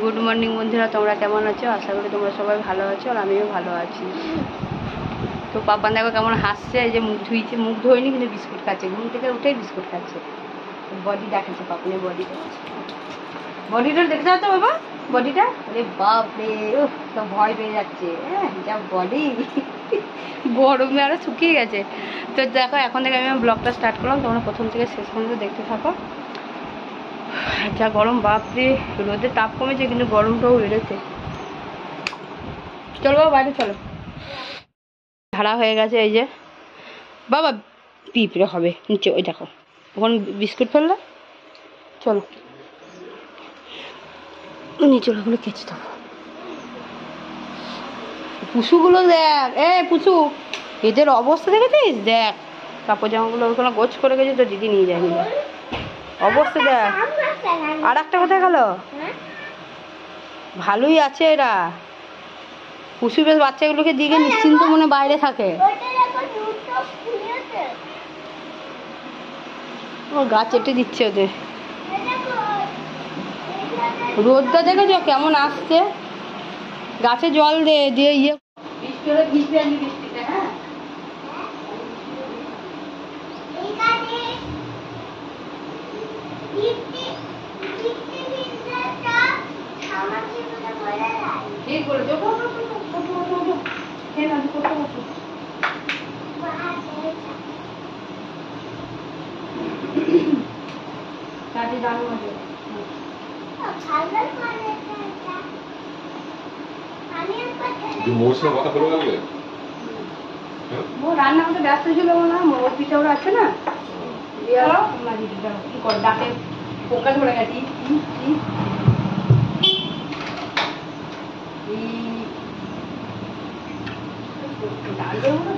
Good morning বন্ধুরা, তোমরা কেমন আছো? আশা করি তোমরা সবাই ভালো আছো আর আমিও ভালো আছি। তো পাপা দেখো কেমন হাসছে, এই যে মুখ ধুইছে, মুখ ধোয়নি কিন্তু বিস্কুট খাচ্ছে, ঘুম থেকে উঠেই বিস্কুট খাচ্ছে। বডি দেখাচ্ছে, পাপনের বডি দেখাচ্ছে। বডিটা দেখতে পাচ্ছ বাবা? বডিটা আরে বাপ রে, সব ভয় পেয়ে যাচ্ছে। হ্যাঁ, যা বডি, গরমে আরো শুকিয়ে গেছে। তো দেখো এখন থেকে আমি ব্লগটা স্টার্ট করলাম, তোমরা প্রথম থেকে শেষ পর্যন্ত দেখতে থাকো। যা গরম বাপরে, রোদের তাপ কমেছে কিন্তু গরমটাও বেড়েছে। চলো বাবা বাইরে চলো। ঝাড়া হয়ে গেছে এই যে বাবা, পিঁপড়ে হবে নিচে, ওই দেখো ওখানে বিস্কুট ফেললে। চলো নিচে ওগুলো কেচে দেবো। পুষুগুলো দেখ, পুষু এদের অবস্থা দেখেছিস? দেখ কাপড় জামাগুলো ওখানে গোছ করে গেছে, তো দিদি নিয়ে যায়নি। অবস্থা দেখ। আর একটা কোথায় গেল? ভালোই আছে এরা। পুষু বেশ বাচ্চাগুলোকে দিকে নিশ্চিন্ত মনে বাইরে থাকে। ও গাছ চেটে দিচ্ছে ওদের। রোদটা দেখেছো কেমন আসছে? গাছে জল দে, দিয়ে ইয়ে বৃষ্টি হলে ভিজবে আমি বৃষ্টিতে। হ্যাঁ, ঠিক বলেছো। কাজে দাম আছে। রান্না করতে ব্যস্ত ছিল না, মোর পিঠা ওরা আছে না, কি কর ডাকে পোকা ধরে গেছি।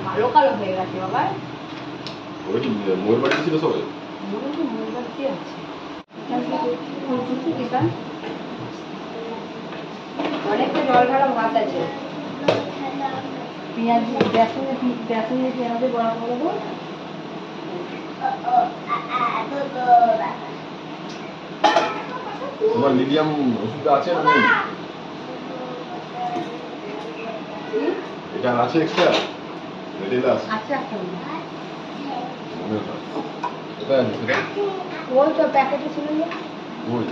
ভালো কালো হয়ে গেছে বাবা। মোর বাড়ি ছিল সবাই, মোর বাড়িতে আছে। অনেকটা জল ঢালা ভাত আছে। পেঁয়াজ বেসন দিয়ে পেঁয়াজে বড়া করে দেবো। তোমার লিডিয়াম ওষুধ আছে না? এটা আছে এক্সট্রা? এটা আছে। আচ্ছা আচ্ছা, এটা আছে সেটা? ওই তো প্যাকেটে ছিল না। ওই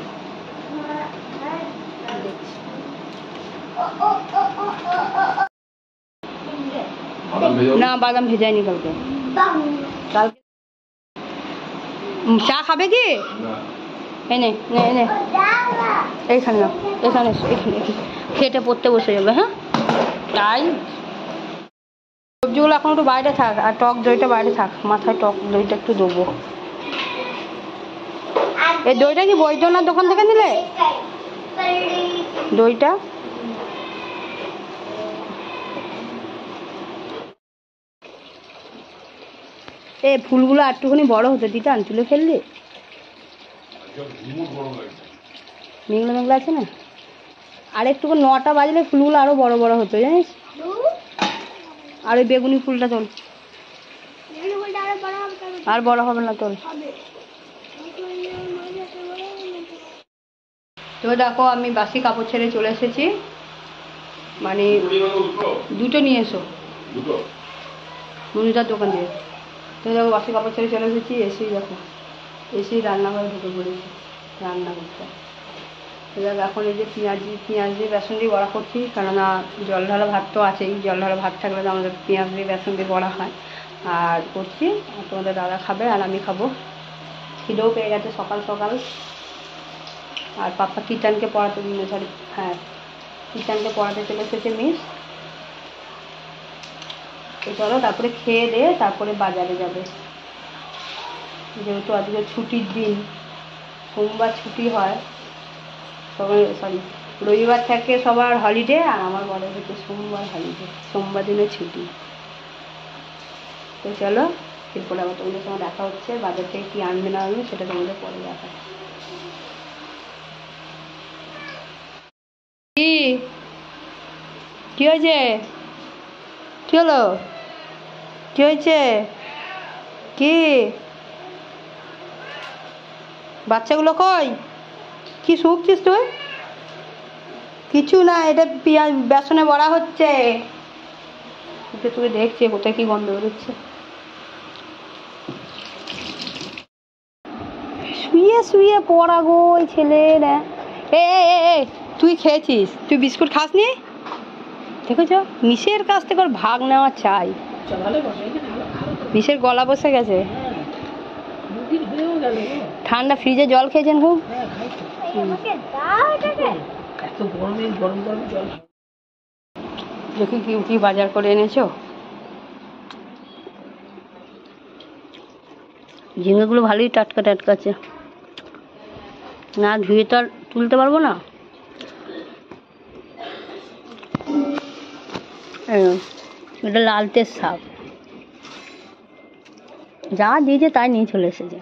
না, বাদাম ভেজাইনি কালকে। কালকে চা খাবে কি? এনে এনে এইখানে না, এখানে এখানে খেটে পড়তে বসে যাবে। হ্যাঁ, তাই সবজিগুলো এখন একটু বাইরে থাক, আর টক দইটা বাইরে থাক। মাথায় টক দইটা একটু দেবো। এই দইটা কি বৈদ্যনাথ দোকান থেকে নিলে? দইটা ফুলগুলো একটুখানি বড় হতো, দিতাম তুলে ফেললে। মেঘলা মেঘলা আছে না, আর একটু 9টা বাজলে ফুলগুলো আরো বড় বড় হতো জানিস। আর ওই বেগুনি ফুলটা তোল, আর বড় হবে না তোল। তো দেখো আমি বাসি কাপড় ছেড়ে চলে এসেছি, মানে দুটো নিয়ে এসো মনুদার দোকান দিয়ে। তো দেখো বাসি কাপড় ছেড়ে চলে এসেছি, এসেই দেখো এসেই রান্নাঘরে ঢুকে পড়েছি রান্না করতে। তো দেখো এখন এই যে পেঁয়াজ দিয়ে বেসন দিয়ে বড়া করছি, কেননা জল ঢালা ভাত তো আছেই। জল ঢালা ভাত থাকলে তো আমাদের পেঁয়াজ দিয়ে বেসন দিয়ে বড়া হয়। আর করছি, তোমাদের দাদা খাবে আর আমি খাবো। খিদেও পেয়ে গেছে সকাল সকাল। আর পাপা কিচানকে পড়াতে কিচানকে পড়াতে চলে এসেছে মিস। তো চলো তারপরে খেয়ে দিয়ে তারপরে বাজারে যাবে, যেহেতু আজকে ছুটির দিন, সোমবার ছুটি হয় সবাই, রবিবার থেকে সবার হলিডে, আর আমার বড় হচ্ছে সোমবার হলিডে, সোমবার দিনে ছুটি। তো চলো এরপরে আবার তোমাদের সঙ্গে দেখা হচ্ছে, বাজার থেকে কী আনবে না আনবে সেটা তোমাদের পরে দেখা। কি হয়েছে? কি হলো? কি হয়েছে? কি বাচ্চাগুলো কই? কি শুকছিস তুই? কিছু না, এটা পেঁয়াজ বেসনে বড়া হচ্ছে। তুই দেখছি কোথায় কি গন্ধ বেরোচ্ছে। শুয়ে শুয়ে পড়া গো ওই ছেলের। এ তুই খেয়েছিস? তুই বিস্কুট খাসনি? দেখেছ, মিশের কাছ থেকে ওর ভাগ নেওয়া চাই। মিশের গলা বসে গেছে। ঠান্ডা ফ্রিজে জল খেয়েছেন খুব? দেখি কি কি বাজার করে এনেছো। ঝিঙেগুলো ভালোই টাটকা টাটকা আছে, না ধুয়ে তো আর তুলতে পারবো না। এটা লালতের শাক, যা দিয়েছে তাই নিয়ে চলে এসেছে।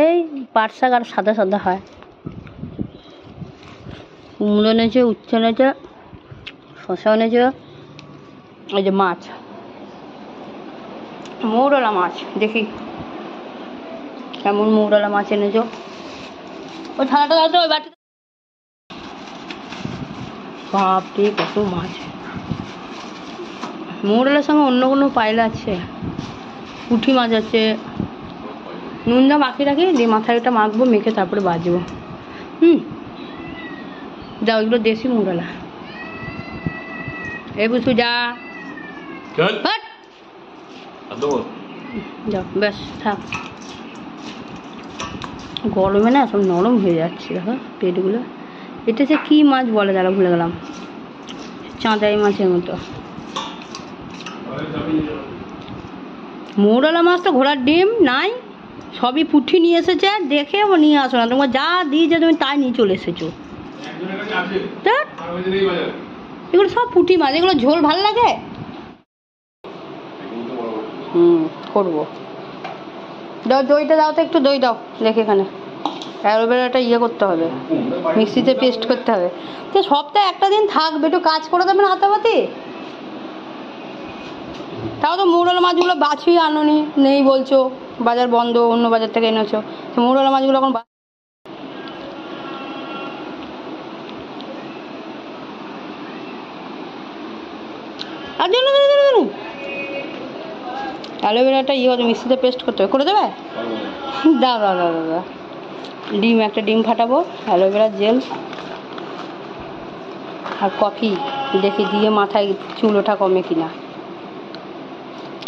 এই পাট শাক আর সাদা সাদা হয়। কুমড়ো এনেছে, উচ্ছে এনেছে, শশা এনেছে, এই যে মাছ, মৌরলা মাছ। দেখি কেমন মৌরলা মাছ এনেছো। ওই থালাটা দাও তো, ওই বাটিতে। বাপরে কত মাছ। মৌরলার সঙ্গে অন্য কোনো পায়লা আছে, পুঁটি মাছ আছে। নুন দা মাখিয়ে রাখি, দিয়ে মাথায় এটা মাখবো, মেখে তারপরে বাজবো। যাও, এগুলো দেশি মৌরলা। এই বুঝু যা, যাও ব্যাস থাক। গরমে না সব নরম হয়ে যাচ্ছে, দেখো পেটগুলো। এটা যে কি মাছ বলে তারা, ভুলে গেলাম। চাঁদাই মাছের মতো। মৌরলা মাছ তো ঘোড়ার ডিম নাই, সবই পুঁটি নিয়ে এসেছে। দেখে ও নিয়ে আসো না, তোমার যা দিয়েছে তুমি তাই নিয়ে চলে এসেছো। এগুলো সব পুঁটি মাছ, এগুলো ঝোল ভাল লাগে। করবো। দাও দইটা, দাও তো একটু দই দাও। দেখে এখানে অ্যালোভেরাটা ইয়ে করতে হবে, মিক্সিতে পেস্ট করতে হবে। তো সপ্তাহে একটা দিন থাকবে, একটু কাজ করে দেবে না হাতাপাতি। তাও তো মৌরলা মাছগুলো বাছিয়ে আনোনি, নেই বলছো, বাজার বন্ধ, অন্য বাজার থেকে এনেছো। তো মৌরলা মাছগুলো এখন অ্যালোভেরাটা ইয়ে হবে, মিক্সিতে পেস্ট করতে হবে, করে দেবে? দাও দাও দাও দাও। ডিম, একটা ডিম ফাটাবো, অ্যালোভেরা জেল আর কফি দেখি দিয়ে মাথায় চুল ওঠা কমে কিনা।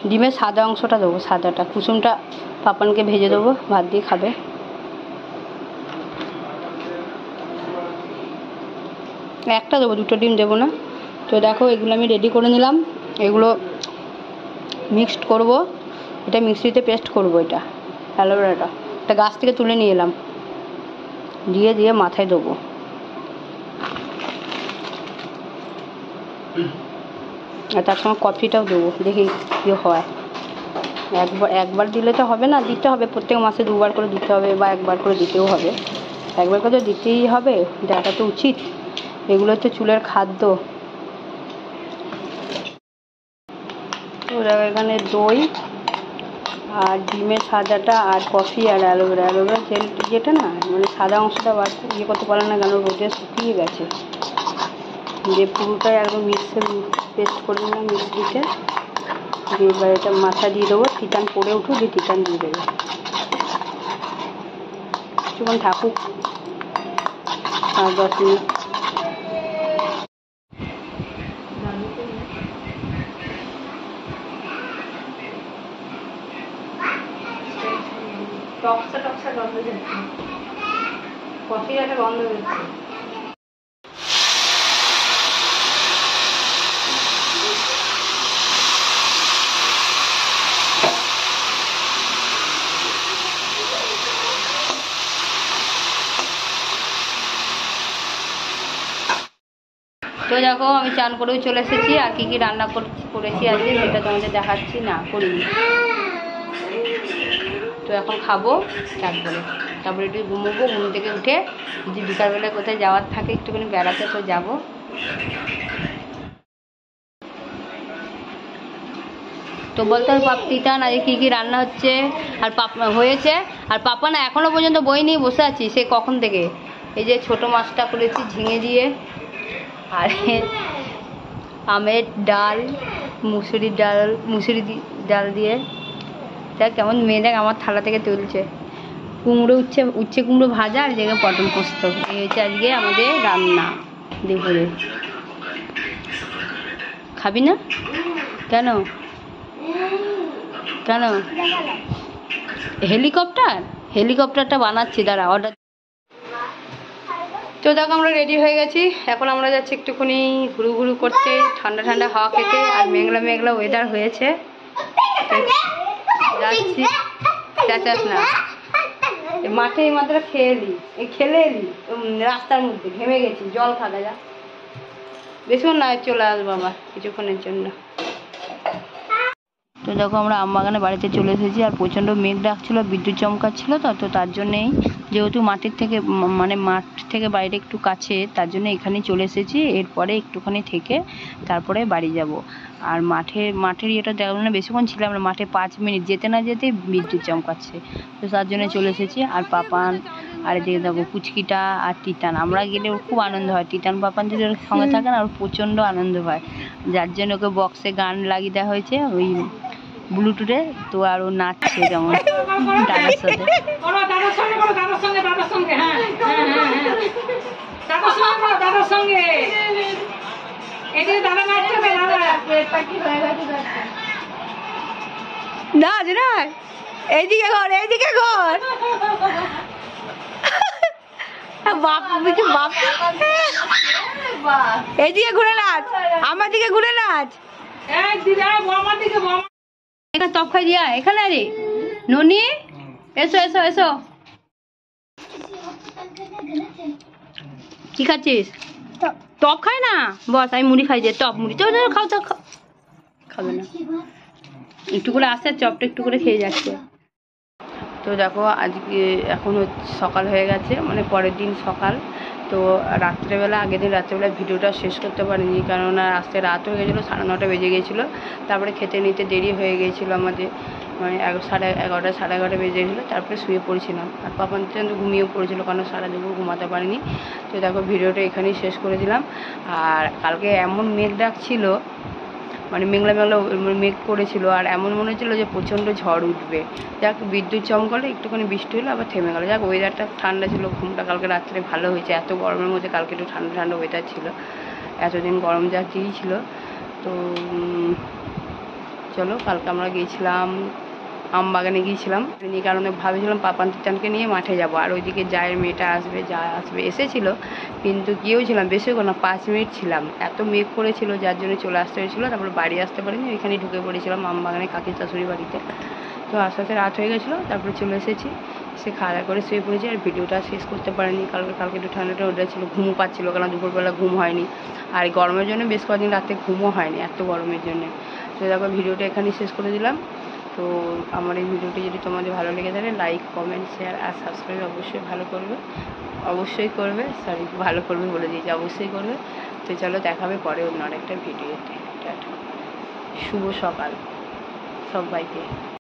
ডিমের সাদা অংশটা দেবো, সাদাটা, কুসুমটা পাপানকে ভেজে দেবো, ভাত দিয়ে খাবে। একটা দেবো, দুটো ডিম দেবো না। তো দেখো এগুলো আমি রেডি করে নিলাম, এগুলো মিক্সড করব। এটা মিক্সিতে পেস্ট করব, এটা অ্যালোভেরাটা এটা গাছ থেকে তুলে নিয়ে এলাম, দিয়ে দিয়ে মাথায় দেবো। আর তার সঙ্গে কফিটাও দেবো, দেখি কী হয়। একবার দিলে তো হবে না, দিতে হবে প্রত্যেক মাসে 2 বার করে দিতে হবে, বা 1 বার করে দিতেও হবে। 1 বার করে তো দিতেই হবে, দেখা তো উচিত। এগুলো তো চুলের খাদ্য। এখানে দই আর ডিমের সাদাটা আর কফি আর অ্যালোভেরা জেল যেটা না, মানে সাদা অংশটা ইয়ে করতে পারে না কেন, রোদে শুকিয়ে গেছে। দিয়ে পুরোটাই একদম মিক্সে পেস্ট করে নিলাম মিক্সিতে। দিয়ে এবার এটা মাথা দিয়ে দেবো, টিটান পরে উঠুক, দিয়ে টিটান দিয়ে দেবো। কিছুক্ষণ থাকুক, 5-10 মিনিট। টকসা টকসা গন্ধ যাচ্ছে, কফির একটা গন্ধ বেরোচ্ছে। তো দেখো আমি চান করেও চলে এসেছি, আর কি কি রান্না করেছি আজকে সেটা তোমাদের দেখাচ্ছি না, করিনি। তো এখন খাবো তারপরে একটু ঘুমোবো। ঘুম থেকে উঠে যদি বিকালবেলায় কোথায় যাওয়ার থাকে একটুখানি বেড়াতে, তো যাবো। তো বলতে হবে তিতান আজকে কী কী রান্না হচ্ছে আর হয়েছে। আর পাপা না এখনও পর্যন্ত বই নিয়ে বসে আছি সে কখন থেকে। এই যে ছোটো মাছটা করেছি ঝিঙে দিয়ে, আর আমের ডাল, মুসুরি ডাল দিয়ে। দেখ কেমন মেয়ে দেখ আমার থালা থেকে তুলছে। কুমড়ো উচ্ছে কুমড়ো ভাজা আর জায়গায় পটল পোস্ত। এই হচ্ছে আজকে আমাদের রান্না দুপুরে। খাবি না কেন? কেন? হেলিকপ্টারটা বানাচ্ছি, দাঁড়া অর্ডার। তো দেখো আমরা রেডি হয়ে গেছি, এখন আমরা যাচ্ছি একটুখানি ঘুরু করতে, ঠান্ডা ঠান্ডা হাওয়া খেতে। আর মেঘলা মেঘলা ওয়েদার হয়েছে, যাচ্ছি। চেঁচাস না, মাঠে এই মাত্র খেলে এলি রাস্তার মধ্যে ঘেমে গেছি, জল খাওয়া যা। বেশিক্ষণ না, চলে আসবো আবার কিছুক্ষণের জন্য। তো দেখো আমরা আমবাগানে বাড়িতে চলে এসেছি, আর প্রচণ্ড মেঘ ডাকছিল, বিদ্যুৎ চমকাচ্ছিল। তো তার জন্যেই যেহেতু মাঠ থেকে বাড়িটা একটু কাছে, তার জন্য এখানে চলে এসেছি। এরপরে একটুখানি থেকে তারপরে বাড়ি যাব। আর মাঠের ইয়েটা দেখো না, বেশিক্ষণ ছিলাম না মাঠে, 5 মিনিট, যেতে না যেতে বিদ্যুৎ চমকাচ্ছে। তো তার জন্য চলে এসেছি। আর পাপান আর এদিকে দেখো পুচকিটা আর টিটান, আমরা গেলে ওর খুব আনন্দ হয়। টিটান পাপান যদি ওর সঙ্গে থাকে না, ওর প্রচণ্ড আনন্দ হয়, যার জন্য ওকে বক্সে গান লাগিয়ে দেওয়া হয়েছে ওই ব্লুটুথে। তো আর ও নাচছে যেমন দাদার সাথে। নাচ না, এইদিকে ঘর এইদিকে ঘর, এইদিকে ঘুরে নাচ, আমার দিকে ঘুরে নাচ। এখানে টপ খাই দিয়া, এখানে আরে ননি এসো এসো এসো। কি খাচ্ছিস? টপ খাই না, বস আমি মুড়ি খাই যে, টপ মুড়ি। চল খাও তো, খাবে না, একটু করে আসছে, চপটা একটু করে খেয়ে যাচ্ছে। তো দেখো আজকে এখন সকাল হয়ে গেছে, মানে পরের দিন সকাল। তো রাত্রেবেলা, আগের দিন রাত্রেবেলা ভিডিওটা শেষ করতে পারিনি, কেননা আজকে রাত হয়ে গেছিলো, 9:30 বেজে গিয়েছিলো। তারপরে খেতে নিতে দেরি হয়ে গিয়েছিলো আমাদের, মানে 11:30 11:30 বেজে গেছিলো। তারপরে শুয়ে পড়েছিলাম, আর পাপান তো ঘুমিয়ে পড়েছিল, কারণ সারা দুপুর ঘুমাতে পারিনি। তো দেখো ভিডিওটা এখানেই শেষ করে দিলাম। আর কালকে এমন মেঘ ডাকছিল, মানে মেঘলা মেঘ করেছিল, আর এমন মনে হচ্ছিল যে প্রচণ্ড ঝড় উঠবে। যাক বিদ্যুৎ চমকালে, একটুখানি বৃষ্টি হলো, আবার থেমে গেলো। যাক ওয়েদারটা ঠান্ডা ছিল, ঘুমটা কালকে রাত্রে ভালো হয়েছে। এত গরমের মধ্যে কালকে একটু ঠান্ডা ঠান্ডা ওয়েদার ছিল, এতদিন গরম যা ছিল। তো চলো, কালকে আমরা গিয়েছিলাম আমবাগানে গিয়েছিলাম, এই কারণে ভাবেছিলাম পাপান তিতানকে নিয়ে মাঠে যাব। আর ওইদিকে জায়ের মেয়েটা আসবে এসেছিলো, কিন্তু গিয়েও ছিলাম বেশিক্ষণ না, 5 মিনিট ছিলাম। এত মেঘ করেছিল যার জন্য চলে আসতে হয়েছিলো। তারপরে বাড়ি আসতে পারিনি, ওইখানে ঢুকে পড়েছিলাম আমবাগানে কাকির শাশুড়ি বাড়িতে। তো আস্তে আস্তে রাত হয়ে গেছিলো, তারপরে চলে এসেছি, সে খাওয়া দাওয়া করে শুয়ে পড়েছি। আর ভিডিওটা শেষ করতে পারিনি, কালকে একটু ঠান্ডাটা ওটা ছিল, ঘুমও পাচ্ছিলো, কারণ দুপুরবেলা ঘুম হয়নি। আর গরমের জন্য বেশ কদিন রাতে ঘুমও হয়নি, এত গরমের জন্যে। তো তারপর ভিডিওটা এখানেই শেষ করে দিলাম। তো আমার এই ভিডিওটি যদি তোমাদের ভালো লেগে থাকে, লাইক কমেন্ট শেয়ার আর সাবস্ক্রাইব অবশ্যই করবে, ভালো করবে বলে দিয়েছি, অবশ্যই করবে। তো চলো, দেখাবে পরে অন্য আরেকটা ভিডিওতে। শুভ সকাল সবাইকে।